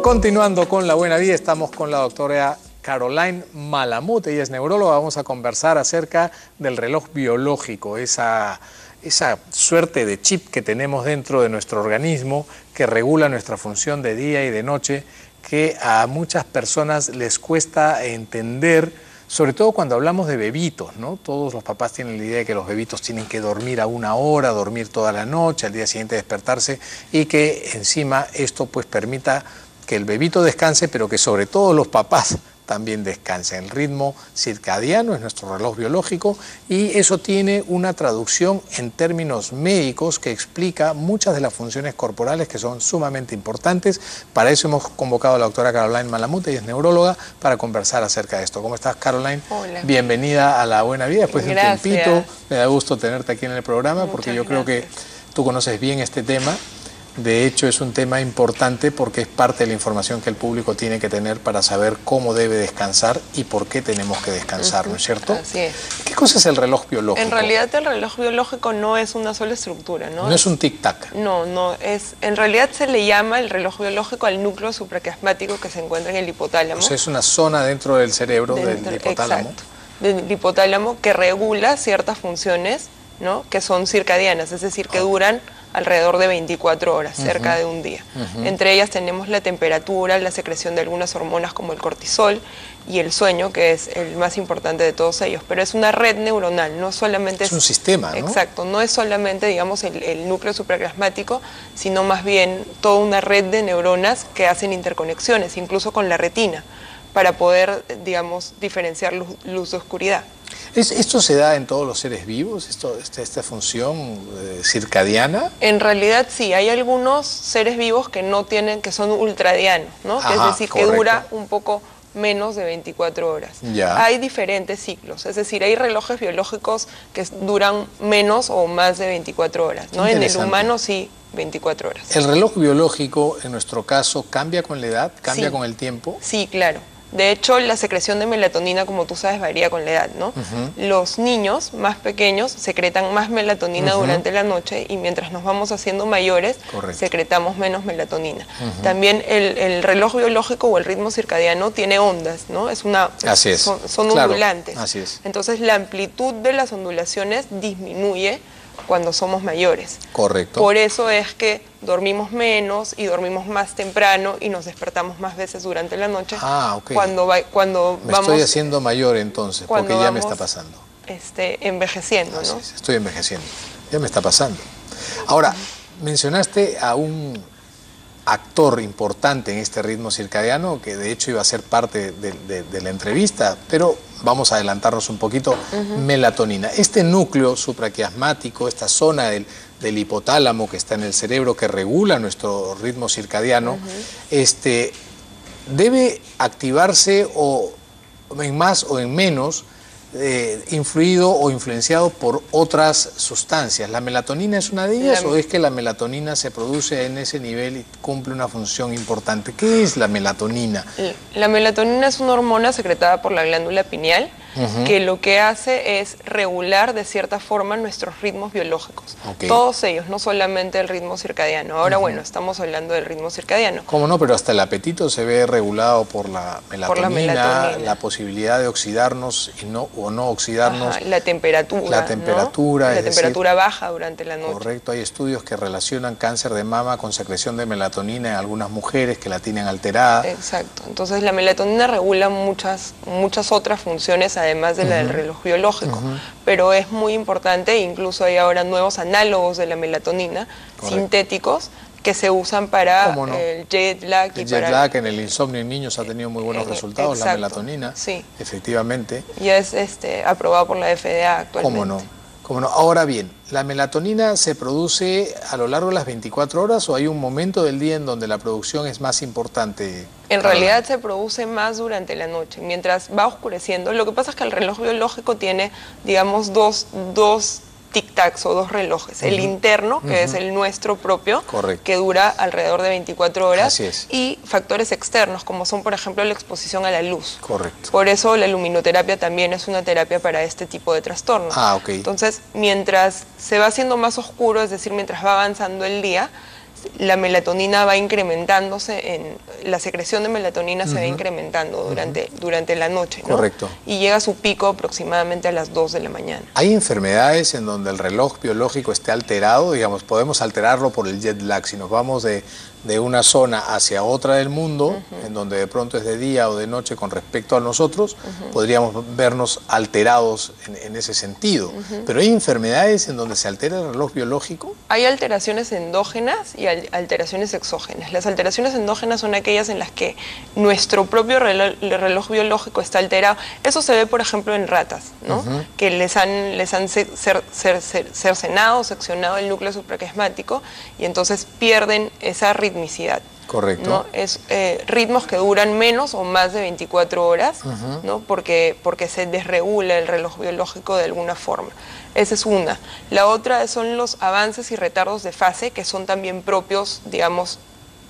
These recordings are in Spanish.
Continuando con La Buena Vida, estamos con la doctora Caroline Malamud, ella es neuróloga. Vamos a conversar acerca del reloj biológico, esa suerte de chip que tenemos dentro de nuestro organismo que regula nuestra función de día y de noche, que a muchas personas les cuesta entender, sobre todo cuando hablamos de bebitos, ¿no? Todos los papás tienen la idea de que los bebitos tienen que dormir a una hora, dormir toda la noche, al día siguiente despertarse, y que encima esto pues permita que el bebito descanse, pero que sobre todo los papás también descansen. El ritmo circadiano es nuestro reloj biológico y eso tiene una traducción en términos médicos que explica muchas de las funciones corporales que son sumamente importantes. Para eso hemos convocado a la doctora Caroline Malamud, ella es neuróloga, para conversar acerca de esto. ¿Cómo estás, Caroline? Hola. Bienvenida a La Buena Vida. Después de un tiempito, me da gusto tenerte aquí en el programa. Porque yo creo que tú conoces bien este tema. De hecho, es un tema importante porque es parte de la información que el público tiene que tener para saber cómo debe descansar y por qué tenemos que descansar, ¿no es cierto? Así es. ¿Qué cosa es el reloj biológico? En realidad el reloj biológico no es una sola estructura, ¿no? No es un tic-tac. No, en realidad se le llama el reloj biológico al núcleo supraquiasmático que se encuentra en el hipotálamo. O sea, es una zona dentro del cerebro del hipotálamo. Exacto, del hipotálamo, que regula ciertas funciones, ¿no?, que son circadianas, es decir, que duran alrededor de 24 horas, cerca de un día. Entre ellas tenemos la temperatura, la secreción de algunas hormonas como el cortisol y el sueño, que es el más importante de todos ellos. Pero es una red neuronal, no solamente es un sistema, ¿no? Exacto, no es solamente, digamos, el núcleo supraquiasmático, sino más bien toda una red de neuronas que hacen interconexiones, incluso con la retina, para poder, digamos, diferenciar luz de oscuridad. ¿Esto se da en todos los seres vivos, esta función circadiana? En realidad sí, hay algunos seres vivos que no tienen, que son ultradianos, ¿no? Ajá, es decir, correcto. que dura un poco menos de 24 horas. Ya. Hay diferentes ciclos, es decir, hay relojes biológicos que duran menos o más de 24 horas, ¿no? En el humano sí, 24 horas. ¿El reloj biológico, en nuestro caso, cambia con la edad, cambia Sí. con el tiempo? Sí, claro. De hecho, la secreción de melatonina, como tú sabes, varía con la edad, ¿no? Los niños más pequeños secretan más melatonina durante la noche y mientras nos vamos haciendo mayores, secretamos menos melatonina. También el reloj biológico o el ritmo circadiano tiene ondas, ¿no? Así es. Son ondulantes. Así es. Entonces, la amplitud de las ondulaciones disminuye cuando somos mayores. Correcto. Por eso es que dormimos menos y dormimos más temprano y nos despertamos más veces durante la noche. Ah, ok. Cuando me vamos... estoy haciendo mayor entonces, porque ya me está pasando. Envejeciendo, ¿no? Estoy envejeciendo, ya me está pasando. Ahora, mencionaste a un actor importante en este ritmo circadiano, que de hecho iba a ser parte de la entrevista, pero vamos a adelantarnos un poquito. Melatonina. Este núcleo supraquiasmático, esta zona del hipotálamo que está en el cerebro, que regula nuestro ritmo circadiano, debe activarse o en más o en menos, influido o influenciado por otras sustancias. ¿La melatonina es una de ellas o es que la melatonina se produce en ese nivel y cumple una función importante? ¿Qué es la melatonina? La melatonina es una hormona secretada por la glándula pineal que lo que hace es regular de cierta forma nuestros ritmos biológicos. Todos ellos, no solamente el ritmo circadiano. Ahora, bueno, estamos hablando del ritmo circadiano. ¿Cómo no? Pero hasta el apetito se ve regulado por la melatonina, la posibilidad de oxidarnos o no oxidarnos. La temperatura. La temperatura. ¿no? La temperatura baja durante la noche. Correcto. Hay estudios que relacionan cáncer de mama con secreción de melatonina en algunas mujeres que la tienen alterada. Exacto. Entonces la melatonina regula muchas otras funciones, además de la del reloj biológico. Pero es muy importante, incluso hay ahora nuevos análogos de la melatonina, sintéticos, que se usan para el jet lag. El jet lag en el insomnio en niños ha tenido muy buenos resultados, la melatonina, efectivamente. Ya es aprobado por la FDA actualmente. ¿Cómo no? Ahora bien, ¿la melatonina se produce a lo largo de las 24 horas o hay un momento del día en donde la producción es más importante? En realidad se produce más durante la noche, mientras va oscureciendo. Lo que pasa es que el reloj biológico tiene, digamos, dos tic-tacs o dos relojes. El interno, que es el nuestro propio, que dura alrededor de 24 horas. Así es. Y factores externos, como son, por ejemplo, la exposición a la luz. Correcto. Por eso la luminoterapia también es una terapia para este tipo de trastornos. Ah, ok. Entonces, mientras se va haciendo más oscuro, es decir, mientras va avanzando el día, la melatonina va incrementándose, la secreción de melatonina se va incrementando durante la noche, ¿no? Correcto. Y llega a su pico aproximadamente a las 2 de la mañana. ¿Hay enfermedades en donde el reloj biológico esté alterado? Digamos, podemos alterarlo por el jet lag. Si nos vamos de una zona hacia otra del mundo, en donde de pronto es de día o de noche con respecto a nosotros, podríamos vernos alterados en ese sentido. Pero ¿hay enfermedades en donde se altera el reloj biológico? Hay alteraciones endógenas y alteraciones exógenas. Las alteraciones endógenas son aquellas en las que nuestro propio reloj biológico está alterado. Eso se ve, por ejemplo, en ratas, ¿no? Que les han cercenado, seccionado el núcleo supraquiasmático y entonces pierden esa ritmicidad. Correcto. ¿No? Es ritmos que duran menos o más de 24 horas, ¿no? Porque se desregula el reloj biológico de alguna forma. Esa es una. La otra son los avances y retardos de fase, que son también propios, digamos,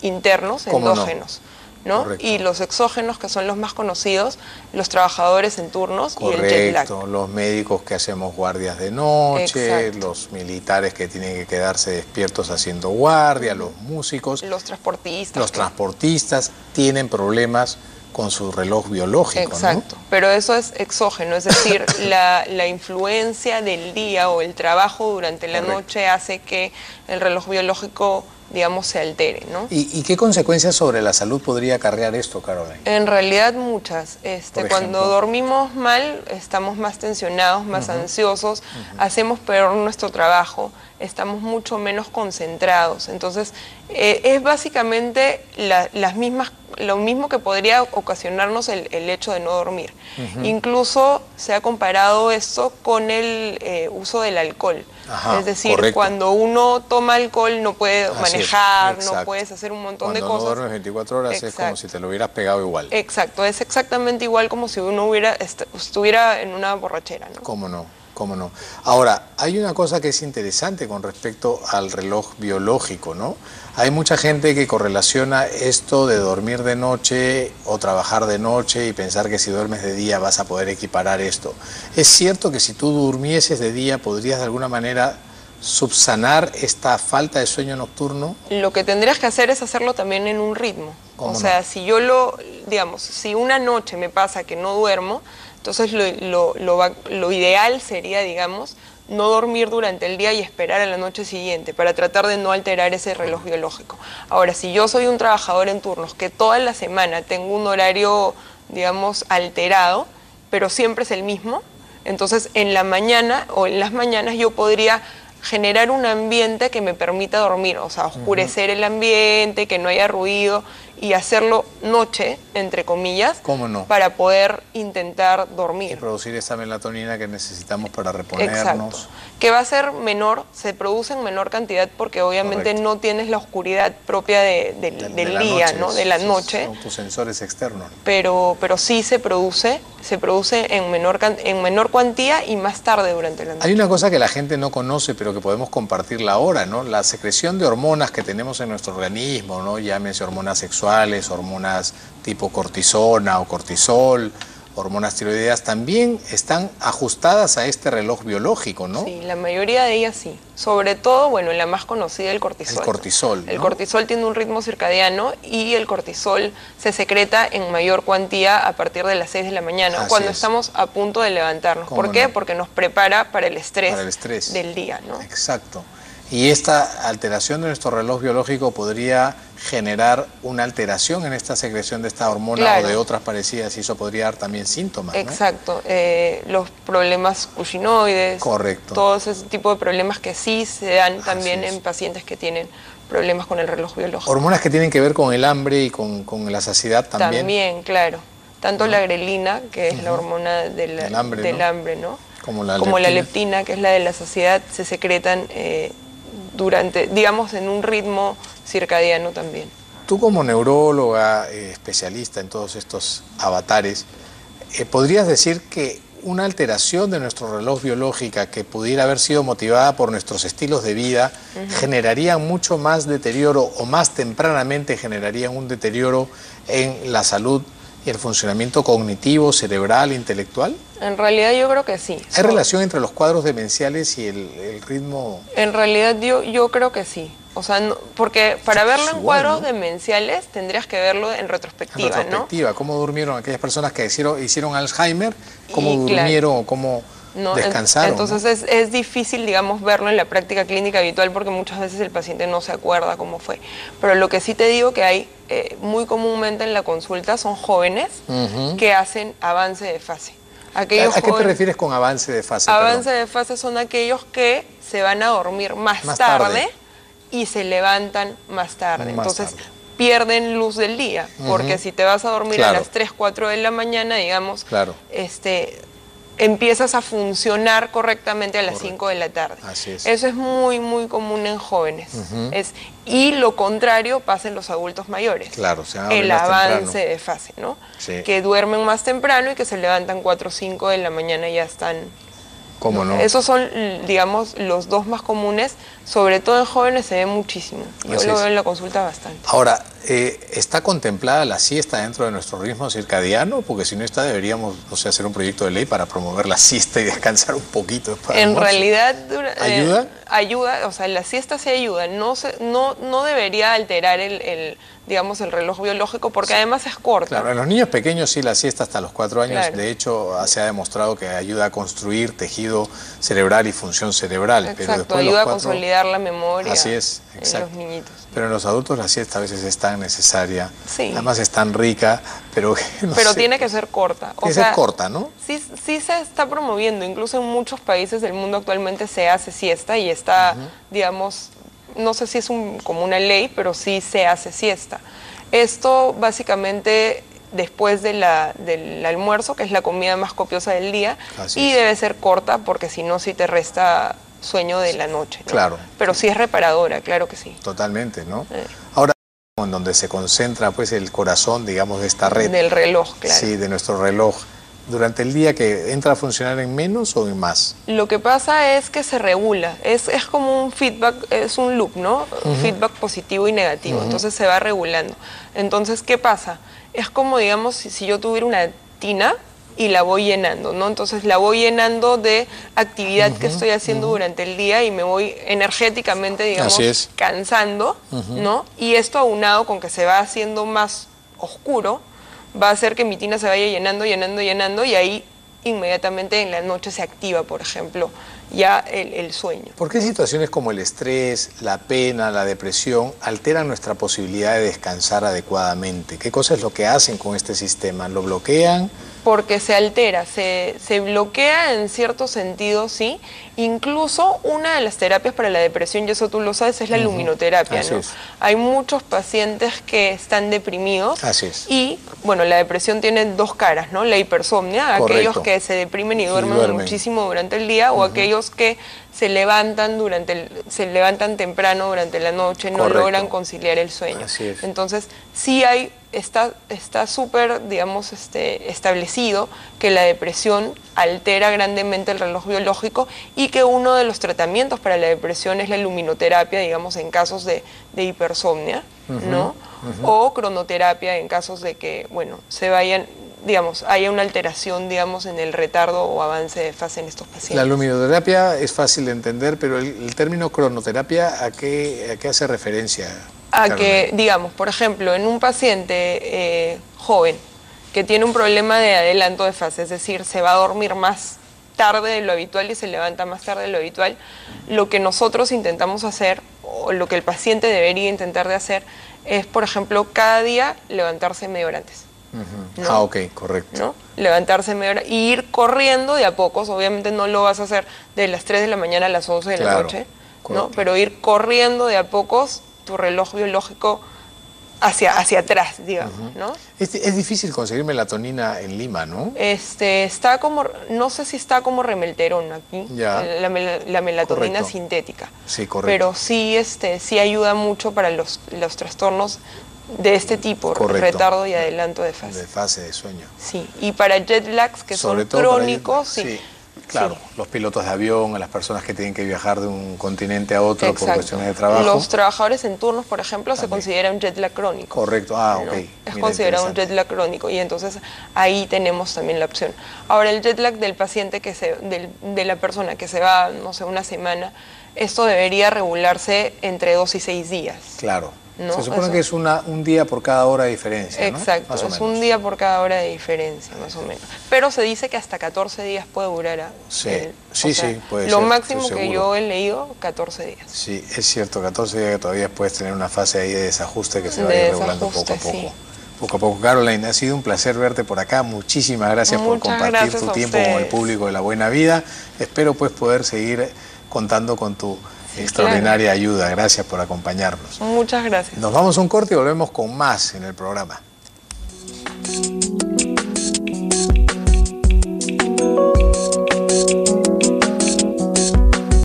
internos, endógenos. ¿No? Y los exógenos, que son los más conocidos, los trabajadores en turnos. Correcto, y el jet lag. Los médicos que hacemos guardias de noche, Exacto. Los militares que tienen que quedarse despiertos haciendo guardia, los músicos. Los transportistas. Los transportistas tienen problemas con su reloj biológico, Exacto, ¿no? pero eso es exógeno, es decir, la influencia del día o el trabajo durante la noche hace que el reloj biológico, digamos, se altere, ¿no? ¿Y qué consecuencias sobre la salud podría acarrear esto, Caroline? En realidad muchas. Cuando dormimos mal, estamos más tensionados, más ansiosos, hacemos peor nuestro trabajo, estamos mucho menos concentrados. Entonces, es básicamente lo mismo que podría ocasionarnos el hecho de no dormir. Incluso se ha comparado esto con el uso del alcohol. Es decir, cuando uno toma alcohol no puede manejar, no puedes hacer un montón de cosas. Cuando no duermes 24 horas es como si te lo hubieras pegado igual. Exacto, es exactamente igual como si uno estuviera en una borrachera, ¿no? ¿Cómo no? ¿Cómo no? Ahora, hay una cosa que es interesante con respecto al reloj biológico, ¿no? Hay mucha gente que correlaciona esto de dormir de noche o trabajar de noche y pensar que si duermes de día vas a poder equiparar esto. ¿Es cierto que si tú durmieses de día podrías de alguna manera subsanar esta falta de sueño nocturno? Lo que tendrías que hacer es hacerlo también en un ritmo. O sea, si yo si una noche me pasa que no duermo, entonces lo ideal sería, digamos, no dormir durante el día y esperar a la noche siguiente para tratar de no alterar ese reloj biológico. Ahora, si yo soy un trabajador en turnos que toda la semana tengo un horario, digamos, alterado, pero siempre es el mismo, entonces en la mañana o en las mañanas yo podría generar un ambiente que me permita dormir, o sea, oscurecer el ambiente, que no haya ruido y hacerlo noche, entre comillas, ¿cómo no? Para poder intentar dormir. Y producir esa melatonina que necesitamos para reponernos. Exacto. Que va a ser menor, se produce en menor cantidad porque obviamente no tienes la oscuridad propia del día, ¿no? De la noche. Son tus sensores externos. Pero sí se produce en menor cuantía y más tarde durante la noche. Hay una cosa que la gente no conoce, pero que podemos compartirla ahora, ¿no? La secreción de hormonas que tenemos en nuestro organismo, ¿no? Llámese hormonas sexuales, hormonas tipo cortisona o cortisol, hormonas tiroideas, también están ajustadas a este reloj biológico, ¿no? Sí, la mayoría de ellas sí. Sobre todo, bueno, la más conocida, el cortisol. El cortisol, ¿no? El cortisol tiene un ritmo circadiano y el cortisol se secreta en mayor cuantía a partir de las 6 de la mañana, cuando estamos a punto de levantarnos. ¿Por qué? Porque nos prepara para el estrés del día, ¿no? Exacto. Y esta alteración de nuestro reloj biológico podría generar una alteración en esta secreción de esta hormona o de otras parecidas, y eso podría dar también síntomas, ¿no? Exacto, los problemas cushinoides, todo ese tipo de problemas que sí se dan también en pacientes que tienen problemas con el reloj biológico. Hormonas que tienen que ver con el hambre y con la saciedad también. También, claro. Tanto la grelina, que es la hormona del hambre, ¿no? Como la leptina, que es la de la saciedad, se secretan digamos, en un ritmo circadiano también. Tú como neuróloga, especialista en todos estos avatares, ¿podrías decir que una alteración de nuestro reloj biológico que pudiera haber sido motivada por nuestros estilos de vida generaría mucho más deterioro o más tempranamente generarían un deterioro en la salud y el funcionamiento cognitivo, cerebral, intelectual? En realidad yo creo que sí. ¿Hay relación entre los cuadros demenciales y el ritmo? En realidad yo creo que sí. O sea, porque para verlo en cuadros ¿no? demenciales tendrías que verlo en retrospectiva, ¿no? En retrospectiva, ¿cómo durmieron aquellas personas que hicieron Alzheimer? ¿Cómo Y, durmieron o cómo descansaron? Entonces es difícil, digamos, verlo en la práctica clínica habitual porque muchas veces el paciente no se acuerda cómo fue. Pero lo que sí te digo que hay muy comúnmente en la consulta son jóvenes que hacen avance de fase. ¿A qué te refieres con avance de fase? Avance de fase son aquellos que se van a dormir más tarde y se levantan más tarde. Entonces pierden luz del día, porque si te vas a dormir a las 3, 4 de la mañana, digamos, empiezas a funcionar correctamente a las 5 de la tarde. Así es. Eso es muy, muy común en jóvenes. Y lo contrario pasa en los adultos mayores. Claro, el avance de fase, ¿no? Sí. Que duermen más temprano y que se levantan 4 o 5 de la mañana y ya están... ¿Cómo no? Esos son, digamos, los dos más comunes, sobre todo en jóvenes se ve muchísimo. Yo lo veo en la consulta bastante. Ahora, ¿está contemplada la siesta dentro de nuestro ritmo circadiano? Porque si no está, deberíamos, o sea, hacer un proyecto de ley para promover la siesta y descansar un poquito. En realidad, ¿ayuda? Ayuda, o sea, la siesta sí ayuda. No debería alterar digamos, el reloj biológico, porque además es corta. Claro, en los niños pequeños sí la siesta hasta los 4 años, de hecho se ha demostrado que ayuda a construir tejido cerebral y función cerebral. Exacto, pero después ayuda a consolidar la memoria. Así es, exacto. En los niñitos. Pero en los adultos la siesta a veces es tan necesaria, sí. Además es tan rica, pero tiene que ser corta. Tiene que ser corta, ¿no? Sí se está promoviendo, incluso en muchos países del mundo actualmente se hace siesta y está, digamos, no sé si es como una ley, pero sí se hace siesta. Esto básicamente después del almuerzo, que es la comida más copiosa del día, y debe ser corta porque si no, sí te resta sueño de la noche, ¿no? Claro. Pero sí es reparadora, claro que sí. Totalmente, ¿no? Ahora, en donde se concentra pues el corazón, digamos, de esta red. Del reloj, claro. Sí, de nuestro reloj. ¿Durante el día que entra a funcionar en menos o en más? Lo que pasa es que se regula, es como un feedback, es un loop, ¿no? Feedback positivo y negativo, entonces se va regulando. Entonces, ¿qué pasa? Es como, digamos, si yo tuviera una tina y la voy llenando, ¿no? Entonces la voy llenando de actividad que estoy haciendo durante el día y me voy energéticamente, digamos, cansando, ¿no? Y esto aunado con que se va haciendo más oscuro, va a hacer que mi tina se vaya llenando, llenando, llenando, y ahí inmediatamente en la noche se activa, por ejemplo, ya el sueño. ¿Por qué situaciones como el estrés, la pena, la depresión alteran nuestra posibilidad de descansar adecuadamente? ¿Qué cosa es lo que hacen con este sistema? ¿Lo bloquean? Porque se altera, se bloquea en cierto sentido, sí. Incluso una de las terapias para la depresión, y eso tú lo sabes, es la luminoterapia, ¿no? Hay muchos pacientes que están deprimidos. Así es. Y, bueno, la depresión tiene dos caras, ¿no? La hipersomnia, aquellos que se deprimen y duermen muchísimo durante el día, o aquellos que se levantan temprano durante la noche, no logran conciliar el sueño. Así es. Entonces, sí está súper, digamos, establecido que la depresión altera grandemente el reloj biológico y que uno de los tratamientos para la depresión es la luminoterapia, digamos, en casos de hipersomnia, ¿no? O cronoterapia en casos de que, bueno, haya una alteración, digamos, en el retardo o avance de fase en estos pacientes. La luminoterapia es fácil de entender, pero el término cronoterapia, ¿a qué hace referencia? A que, digamos, por ejemplo, en un paciente joven que tiene un problema de adelanto de fase, es decir, se va a dormir más tarde de lo habitual y se levanta más tarde de lo habitual, lo que nosotros intentamos hacer, o lo que el paciente debería intentar de hacer, es, por ejemplo, cada día levantarse media hora antes. ¿No? Ok, correcto. ¿No? Levantarse media hora y ir corriendo de a pocos, obviamente no lo vas a hacer de las 3 de la mañana a las 11 de la noche, ¿no? Pero ir corriendo de a pocos tu reloj biológico hacia atrás, digamos, ¿no? Es difícil conseguir melatonina en Lima, ¿no? Está como, no sé si está como remelterón aquí, la melatonina sintética. Sí, correcto. Pero sí, sí ayuda mucho para los trastornos de este tipo, retardo y adelanto de fase. De fase de sueño. Sí, y para jet lags que son crónicos, Claro, sí. los pilotos de avión, a las personas que tienen que viajar de un continente a otro por Exacto. cuestiones de trabajo. Los trabajadores en turnos, por ejemplo, se También. considera un jet lag crónico. Correcto, ah, ¿no? ok. Es Mira, considerado un interesante. jet lag crónico y entonces ahí tenemos también la opción. Ahora, el jet lag del paciente, de la persona que se va, no sé, una semana, esto debería regularse entre 2 y 6 días. Claro. ¿no? Se supone Eso. que es un día por cada hora de diferencia, ¿no? Exacto, Más o es menos. un día por cada hora de diferencia, más o menos. Pero se dice que hasta 14 días puede durar. Sí, o sí, sea, sí, puede lo ser, máximo estoy que seguro. yo he leído, 14 días. Sí, es cierto, 14 días que todavía puedes tener una fase ahí de desajuste que se va a De ir regulando poco a desajuste, poco. sí. Poco a poco. Caroline, ha sido un placer verte por acá. Muchísimas gracias por Muchas compartir gracias tu a tiempo con el ustedes. público de La Buena Vida. Espero pues poder seguir contando con tu extraordinaria ayuda. Gracias por acompañarnos. Muchas gracias. Nos vamos a un corte y volvemos con más en el programa.